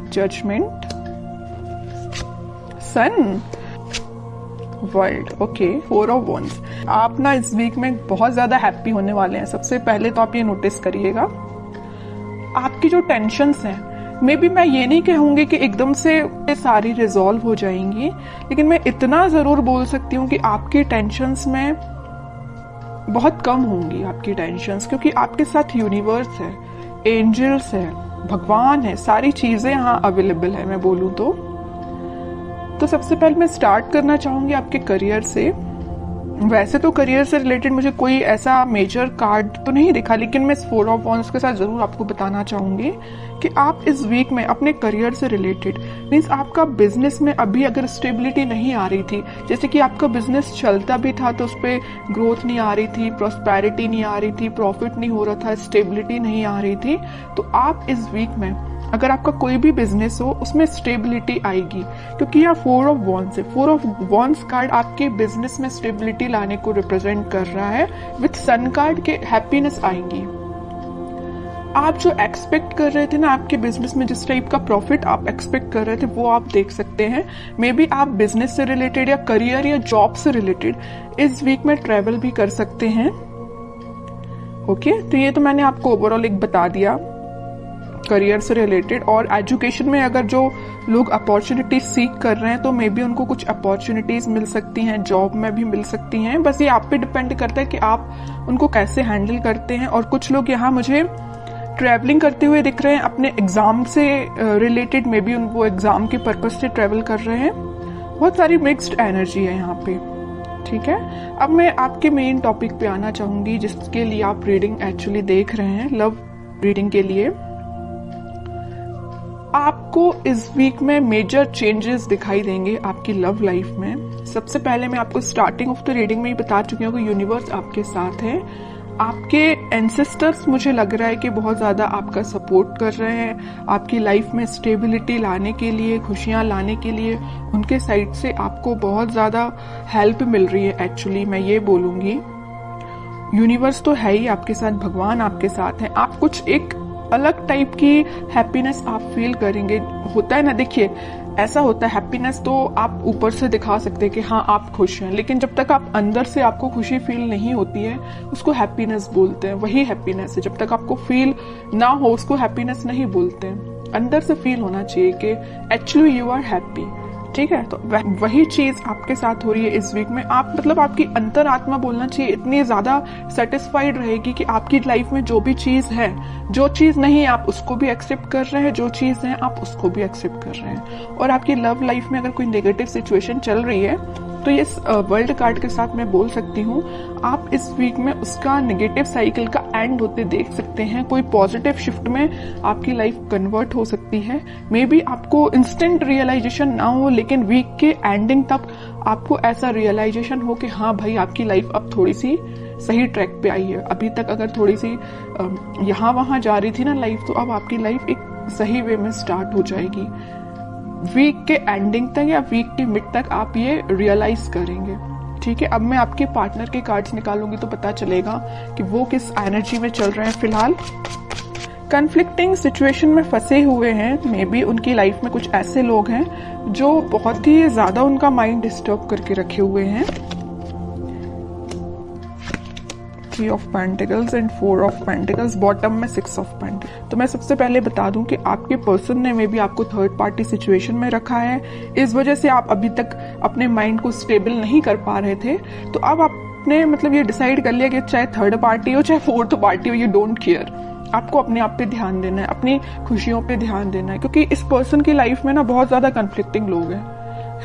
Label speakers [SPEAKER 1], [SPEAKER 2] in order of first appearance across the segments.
[SPEAKER 1] Judgement, sun, world. Okay, 4 of wands. आप ना इस वीक में बहुत ज्यादा हैप्पी होने वाले हैं। सबसे पहले तो आप ये नोटिस करिएगा, आपकी जो टेंशन्स हैं, मे बी मैं ये नहीं कहूंगी कि एकदम से सारी रिजॉल्व हो जाएंगी, लेकिन मैं इतना जरूर बोल सकती हूँ कि आपकी टेंशन्स में बहुत कम होंगी आपकी टेंशन्स, क्योंकि आपके साथ यूनिवर्स है, एंजल्स है, भगवान है, सारी चीजें यहाँ अवेलेबल है मैं बोलूँ तो सबसे पहले मैं स्टार्ट करना चाहूंगी आपके करियर से। वैसे तो करियर से रिलेटेड मुझे कोई ऐसा मेजर कार्ड तो नहीं दिखा, लेकिन मैं इस 4 ऑफ वॉन्ड्स के साथ जरूर आपको बताना चाहूंगी कि आप इस वीक में अपने करियर से रिलेटेड, मीन्स आपका बिजनेस में अभी अगर स्टेबिलिटी नहीं आ रही थी, जैसे कि आपका बिजनेस चलता भी था तो उस पर ग्रोथ नहीं आ रही थी, प्रॉस्पेरिटी नहीं आ रही थी, प्रॉफिट नहीं हो रहा था, स्टेबिलिटी नहीं आ रही थी, तो आप इस वीक में अगर आपका कोई भी बिजनेस हो उसमें स्टेबिलिटी आएगी, क्योंकि यह 4 ऑफ वॉन्ड्स है। 4 ऑफ वॉन्ड्स कार्ड आपके बिजनेस में स्टेबिलिटी लाने को रिप्रेजेंट कर रहा है। विथ सन कार्ड के हैप्पीनेस आएंगी। आप जो एक्सपेक्ट कर रहे थे ना आपके बिजनेस में, जिस टाइप का प्रॉफिट आप एक्सपेक्ट कर रहे थे वो आप देख सकते हैं। मे बी आप बिजनेस से रिलेटेड या करियर या जॉब से रिलेटेड इस वीक में ट्रेवल भी कर सकते हैं। ओके, तो ये तो मैंने आपको ओवरऑल एक बता दिया करियर से रिलेटेड। और एजुकेशन में अगर जो लोग अपॉर्चुनिटीज सीख कर रहे हैं तो मे बी उनको कुछ अपॉर्चुनिटीज मिल सकती हैं, जॉब में भी मिल सकती हैं। बस ये आप पे डिपेंड करता है कि आप उनको कैसे हैंडल करते हैं। और कुछ लोग यहाँ मुझे ट्रैवलिंग करते हुए दिख रहे हैं अपने एग्जाम से रिलेटेड, मे बी उनको एग्जाम के पर्पज से ट्रैवल कर रहे हैं। बहुत सारी मिक्स्ड एनर्जी है यहाँ पे, ठीक है। अब मैं आपके मेन टॉपिक पे आना चाहूंगी जिसके लिए आप रीडिंग एक्चुअली देख रहे हैं, लव रीडिंग के लिए। आपको इस वीक में मेजर चेंजेस दिखाई देंगे आपकी लव लाइफ में। सबसे पहले मैं आपको स्टार्टिंग ऑफ द रीडिंग में ही बता चुकी हूँ कि यूनिवर्स आपके साथ है। आपके एंसेस्टर्स मुझे लग रहा है कि बहुत ज्यादा आपका सपोर्ट कर रहे हैं आपकी लाइफ में स्टेबिलिटी लाने के लिए, खुशियां लाने के लिए। उनके साइड से आपको बहुत ज्यादा हेल्प मिल रही है एक्चुअली, मैं ये बोलूंगी। यूनिवर्स तो है ही आपके साथ, भगवान आपके साथ है। आप कुछ एक अलग टाइप की हैप्पीनेस आप फील करेंगे। होता है ना, देखिए ऐसा होता है, हैप्पीनेस तो आप ऊपर से दिखा सकते हैं कि हाँ आप खुश हैं, लेकिन जब तक आप अंदर से आपको खुशी फील नहीं होती है उसको हैप्पीनेस बोलते हैं। वही हैप्पीनेस है, जब तक आपको फील ना हो उसको हैप्पीनेस नहीं बोलते हैं। अंदर से फील होना चाहिए कि एक्चुअली यू आर हैप्पी, ठीक है। तो वही चीज आपके साथ हो रही है इस वीक में। आप मतलब आपकी अंतरात्मा बोलना चाहिए इतनी ज्यादा सेटिस्फाइड रहेगी कि आपकी लाइफ में जो भी चीज है, जो चीज नहीं है आप उसको भी एक्सेप्ट कर रहे हैं, जो चीज है आप उसको भी एक्सेप्ट कर रहे हैं। और आपकी लव लाइफ में अगर कोई नेगेटिव सिचुएशन चल रही है तो ये वर्ल्ड कार्ड के साथ मैं बोल सकती हूँ आप इस वीक में उसका नेगेटिव साइकिल का एंड होते देख सकते हैं। कोई पॉजिटिव शिफ्ट में आपकी लाइफ कन्वर्ट हो सकती है। मे बी आपको इंस्टेंट रियलाइजेशन ना हो, लेकिन वीक के एंडिंग तक आपको ऐसा रियलाइजेशन हो कि हाँ भाई आपकी लाइफ अब थोड़ी सी सही ट्रैक पे आई है। अभी तक अगर थोड़ी सी यहाँ वहां जा रही थी ना लाइफ, तो अब आपकी लाइफ एक सही वे में स्टार्ट हो जाएगी। वीक के एंडिंग तक या वीक के मिड तक आप ये रियलाइज करेंगे, ठीक है। अब मैं आपके पार्टनर के कार्ड्स निकालूंगी तो पता चलेगा कि वो किस एनर्जी में चल रहे हैं फिलहाल। कन्फ्लिक्टिंग सिचुएशन में फंसे हुए हैं, मे बी उनकी लाइफ में कुछ ऐसे लोग हैं जो बहुत ही ज्यादा उनका माइंड डिस्टर्ब करके रखे हुए हैं। 3 of pentacles and 4 of pentacles, bottom में 6 ऑफ पेंटिकल्स। तो मैं सबसे पहले बता दूं कि आपके पर्सन ने मे बी आपको थर्ड पार्टी सिचुएशन में रखा है। इस वजह से आप अभी तक अपने माइंड को स्टेबल नहीं कर पा रहे थे। तो अब आपने मतलब ये डिसाइड कर लिया कि चाहे थर्ड पार्टी हो चाहे फोर्थ पार्टी हो, यू डोंट केयर। आपको अपने आप पे ध्यान देना है, अपनी खुशियों पे ध्यान देना है, क्योंकि इस पर्सन की लाइफ में ना बहुत ज्यादा कन्फ्लिक्टिंग लोग हैं,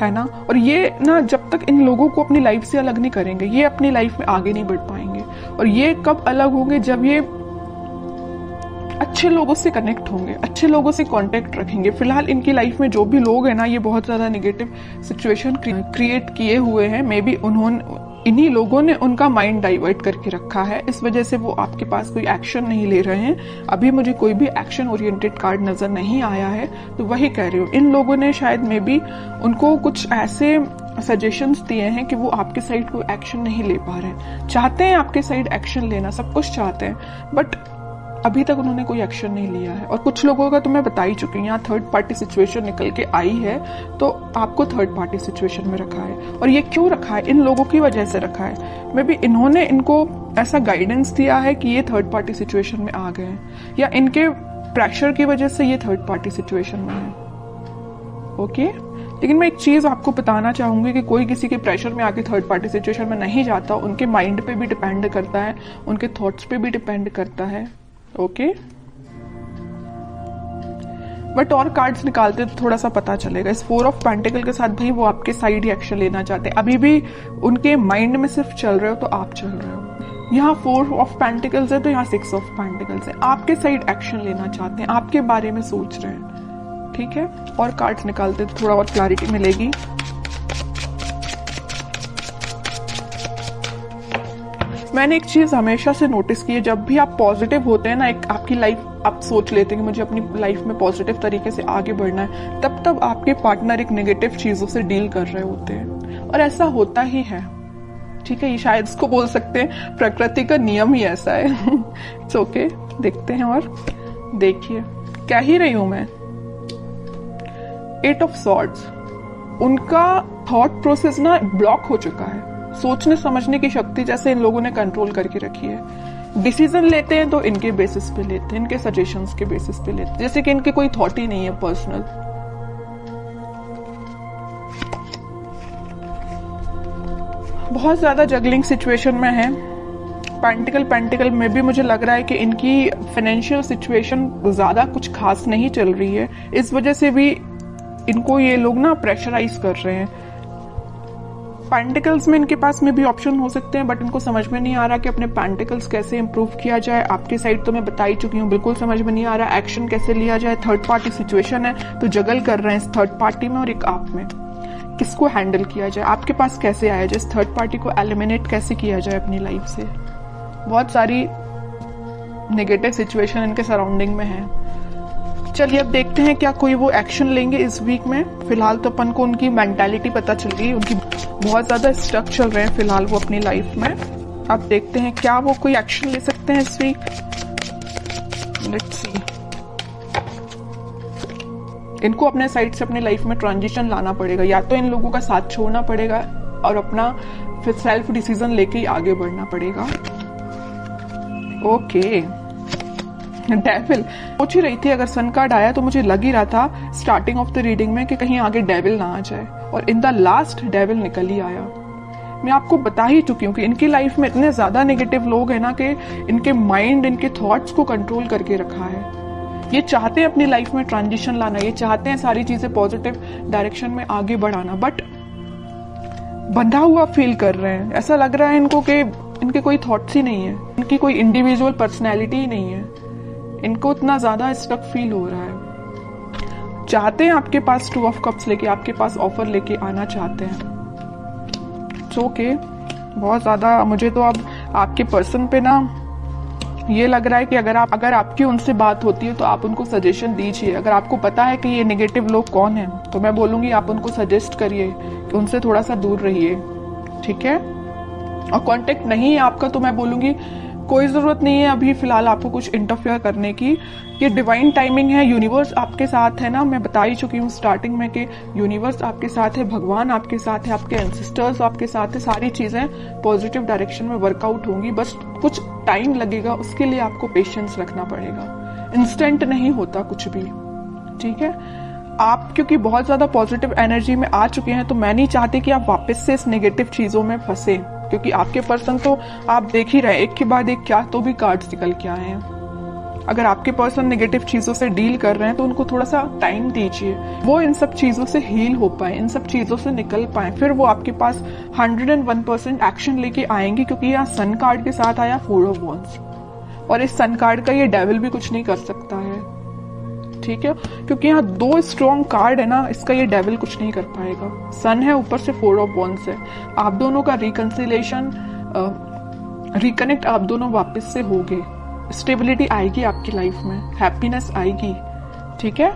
[SPEAKER 1] है ना। और ये ना जब तक इन लोगों को अपनी लाइफ से अलग नहीं करेंगे ये अपनी लाइफ में आगे नहीं बढ़ पाएंगे। और ये कब अलग होंगे, जब ये अच्छे लोगों से कनेक्ट होंगे, अच्छे लोगों से कांटेक्ट रखेंगे। फिलहाल इनकी लाइफ में जो भी लोग हैं ना, ये बहुत ज्यादा नेगेटिव सिचुएशन क्रिएट किए हुए हैं। मे बी इन्हीं लोगों ने उनका माइंड डाइवर्ट करके रखा है, इस वजह से वो आपके पास कोई एक्शन नहीं ले रहे हैं। अभी मुझे कोई भी एक्शन ओरिएंटेड कार्ड नजर नहीं आया है, तो वही कह रही हूँ इन लोगों ने शायद मे बी उनको कुछ ऐसे सजेशंस दिए हैं कि वो आपके साइड कोई एक्शन नहीं ले पा रहे हैं। चाहते हैं आपके साइड एक्शन लेना, सब कुछ चाहते हैं, बट अभी तक उन्होंने कोई एक्शन नहीं लिया है। और कुछ लोगों का तो मैं बता ही चुकी हूँ, यहाँ थर्ड पार्टी सिचुएशन निकल के आई है, तो आपको थर्ड पार्टी सिचुएशन में रखा है। और ये क्यों रखा है? इन लोगों की वजह से रखा है। मे बी इन्होंने इनको ऐसा गाइडेंस दिया है कि ये थर्ड पार्टी सिचुएशन में आ गए हैं, या इनके प्रेशर की वजह से ये थर्ड पार्टी सिचुएशन में है। ओके, लेकिन मैं एक चीज आपको बताना चाहूंगी कि कोई किसी के प्रेशर में आके थर्ड पार्टी सिचुएशन में नहीं जाता। उनके माइंड पे भी डिपेंड करता है, उनके थॉट्स पे भी डिपेंड करता है। ओके, बट और कार्ड्स निकालते तो थोड़ा सा पता चलेगा। इस 4 ऑफ पेंटिकल के साथ भाई वो आपके साइड ही एक्शन लेना चाहते हैं। अभी भी उनके माइंड में सिर्फ चल रहे हो तो आप चल रहे हो। यहाँ 4 ऑफ पेंटिकल्स है तो यहाँ 6 ऑफ पेंटिकल्स है। आपके साइड एक्शन लेना चाहते हैं, आपके बारे में सोच रहे हैं। ठीक है, और कार्ड्स निकालते तो थोड़ा और क्लैरिटी मिलेगी। मैंने एक चीज हमेशा से नोटिस की है, जब भी आप पॉजिटिव होते हैं ना, एक आपकी लाइफ आप सोच लेते हैं कि मुझे अपनी लाइफ में पॉजिटिव तरीके से आगे बढ़ना है, तब आपके पार्टनर एक नेगेटिव चीजों से डील कर रहे होते हैं। और ऐसा होता ही है। ठीक है, ये शायद इसको बोल सकते हैं प्रकृति का नियम ही ऐसा है। इट्स ओके, देखते हैं। और देखिए क्या ही रही हूं मैं। 8 ऑफ सॉर्ड्स, उनका थॉट प्रोसेस ना ब्लॉक हो चुका है। सोचने समझने की शक्ति जैसे इन लोगों ने कंट्रोल करके रखी है। डिसीजन लेते हैं तो इनके बेसिस पे लेते हैं, इनके सजेशंस के बेसिस पे लेते हैं, जैसे कि इनके कोई थॉट ही नहीं है पर्सनल। बहुत ज्यादा जगलिंग सिचुएशन में है। पेंटिकल में भी मुझे लग रहा है कि इनकी फाइनेंशियल सिचुएशन ज्यादा कुछ खास नहीं चल रही है। इस वजह से भी इनको ये लोग ना प्रेशराइज कर रहे हैं। पेंटिकल्स में इनके पास में भी ऑप्शन हो सकते हैं, बट इनको समझ में नहीं आ रहा कि अपने पेंटिकल्स कैसे इंप्रूव किया जाए। आपकी साइड तो मैं बता ही चुकी हूँ, बिल्कुल समझ में नहीं आ रहा एक्शन कैसे लिया जाए। थर्ड पार्टी सिचुएशन है तो जगल कर रहे हैं इस थर्ड पार्टी में और एक आप में। किसको हैंडल किया जाए, आपके पास कैसे आया जाए, इस थर्ड पार्टी को एलिमिनेट कैसे किया जाए अपनी लाइफ से। बहुत सारी नेगेटिव सिचुएशन इनके सराउंडिंग में है। चलिए अब देखते हैं क्या कोई वो एक्शन लेंगे इस वीक में। फिलहाल तो अपन को उनकी मेंटालिटी पता चल गई, उनकी बहुत ज्यादा स्टक चल रहे हैं फिलहाल वो अपनी लाइफ में। अब देखते हैं क्या वो कोई एक्शन ले सकते हैं इस वीक। Let's see. इनको अपने साइड से अपनी लाइफ में ट्रांजिशन लाना पड़ेगा, या तो इन लोगों का साथ छोड़ना पड़ेगा और अपना फिर सेल्फ डिसीजन लेके ही आगे बढ़ना पड़ेगा। ओके, डेविल सोच ही रही थी, अगर सन कार्ड आया तो मुझे लग ही रहा था स्टार्टिंग ऑफ द रीडिंग में कि कहीं आगे डेविल ना आ जाए, और इन द लास्ट डेविल निकल ही आया। मैं आपको बता ही चुकी हूँ कि इनकी लाइफ में इतने ज्यादा नेगेटिव लोग हैं ना कि इनके माइंड इनके थॉट्स को कंट्रोल करके रखा है। ये चाहते हैं अपनी लाइफ में ट्रांजिशन लाना, ये चाहते हैं सारी चीजें पॉजिटिव डायरेक्शन में आगे बढ़ाना, बट बंधा हुआ फील कर रहे हैं। ऐसा लग रहा है इनको कि इनके कोई थॉट्स ही नहीं है, इनकी कोई इंडिविजुअल पर्सनैलिटी ही नहीं है। इनको इतना ज्यादा स्टक फील हो रहा है। चाहते हैं आपके पास 2 ऑफ कप्स लेके, आपके पास ऑफर लेके आना चाहते हैं। ओके, बहुत ज्यादा मुझे तो अब आपके पर्सन पे ना ये लग रहा है कि अगर आपकी उनसे बात होती है तो आप उनको सजेशन दीजिए। अगर आपको पता है कि ये नेगेटिव लोग कौन हैं तो मैं बोलूंगी आप उनको सजेस्ट करिए कि उनसे थोड़ा सा दूर रहिए। ठीक है, और कांटेक्ट नहीं है आपका तो मैं बोलूंगी कोई जरूरत नहीं है अभी फिलहाल आपको कुछ इंटरफेयर करने की। ये डिवाइन टाइमिंग है, यूनिवर्स आपके साथ है ना। मैं बता ही चुकी हूँ स्टार्टिंग में कि यूनिवर्स आपके साथ है, भगवान आपके साथ है, आपके एंसेस्टर्स आपके साथ है। सारी चीजें पॉजिटिव डायरेक्शन में वर्कआउट होंगी, बस कुछ टाइम लगेगा, उसके लिए आपको पेशेंस रखना पड़ेगा। इंस्टेंट नहीं होता कुछ भी। ठीक है, आप क्योंकि बहुत ज्यादा पॉजिटिव एनर्जी में आ चुके हैं तो मैं नहीं चाहती कि आप वापस से इस नेगेटिव चीजों में फंसे, क्योंकि आपके पर्सन तो आप देख ही रहे एक के बाद एक क्या तो भी कार्ड्स निकल के आए हैं। अगर आपके पर्सन नेगेटिव चीजों से डील कर रहे हैं तो उनको थोड़ा सा टाइम दीजिए, वो इन सब चीजों से हील हो पाए, इन सब चीजों से निकल पाए, फिर वो आपके पास 101% एक्शन लेके आएंगे। क्योंकि यहाँ सन कार्ड के साथ आया 4 ऑफ वॉन्ड्स, और इस सन कार्ड का ये डेविल भी कुछ नहीं कर सकता है। ठीक है, क्योंकि यहाँ 2 स्ट्रॉन्ग कार्ड है ना, इसका ये डेविल कुछ नहीं कर पाएगा। सन है, ऊपर से 4 ऑफ वॉन्ड्स है। आप दोनों का रिकंसिलेशन रिकनेक्ट आप दोनों वापस से होगे, स्टेबिलिटी आएगी आपकी लाइफ में, हैप्पीनेस आएगी। ठीक है,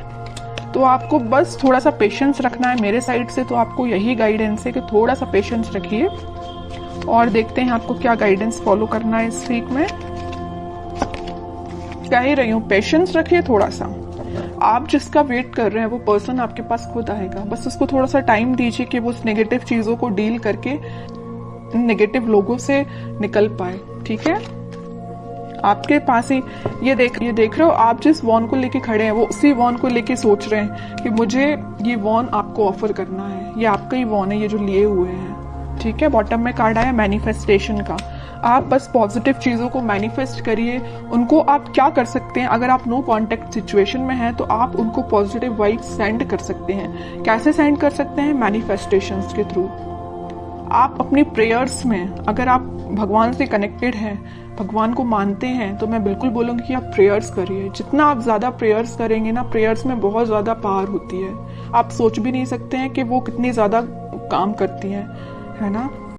[SPEAKER 1] तो आपको बस थोड़ा सा पेशेंस रखना है। मेरे साइड से तो आपको यही गाइडेंस है कि थोड़ा सा पेशेंस रखिए, और देखते हैं आपको क्या गाइडेंस फॉलो करना है इस वीक में। कह ही रही हूँ, पेशेंस रखिए थोड़ा सा। आप जिसका वेट कर रहे हैं वो पर्सन आपके पास खुद आएगा, बस उसको थोड़ा सा टाइम दीजिए कि वो उस नेगेटिव चीजों को डील करके नेगेटिव लोगों से निकल पाए। ठीक है, आपके पास ही ये देख रहे हो, आप जिस वॉन को लेके खड़े हैं वो उसी वॉन को लेके सोच रहे हैं कि मुझे ये वॉन आपको ऑफर करना है, ये आपका ही वॉन है ये जो लिए हुए हैं। ठीक है, बॉटम में कार्ड आया मैनिफेस्टेशन का। आप बस पॉजिटिव चीजों को मैनिफेस्ट करिए। उनको आप क्या कर सकते हैं, अगर आप नो कांटेक्ट सिचुएशन में हैं तो आप उनको पॉजिटिव वाइब सेंड कर सकते हैं। कैसे सेंड कर सकते हैं? मैनिफेस्टेशंस के थ्रू। आप अपनी प्रेयर्स में, अगर आप भगवान से कनेक्टेड हैं, भगवान को मानते हैं, तो मैं बिल्कुल बोलूंगी कि आप प्रेयर्स करिए। जितना आप ज्यादा प्रेयर्स करेंगे ना, प्रेयर्स में बहुत ज्यादा पावर होती है। आप सोच भी नहीं सकते हैं कि वो कितनी ज्यादा काम करती हैं, है ना।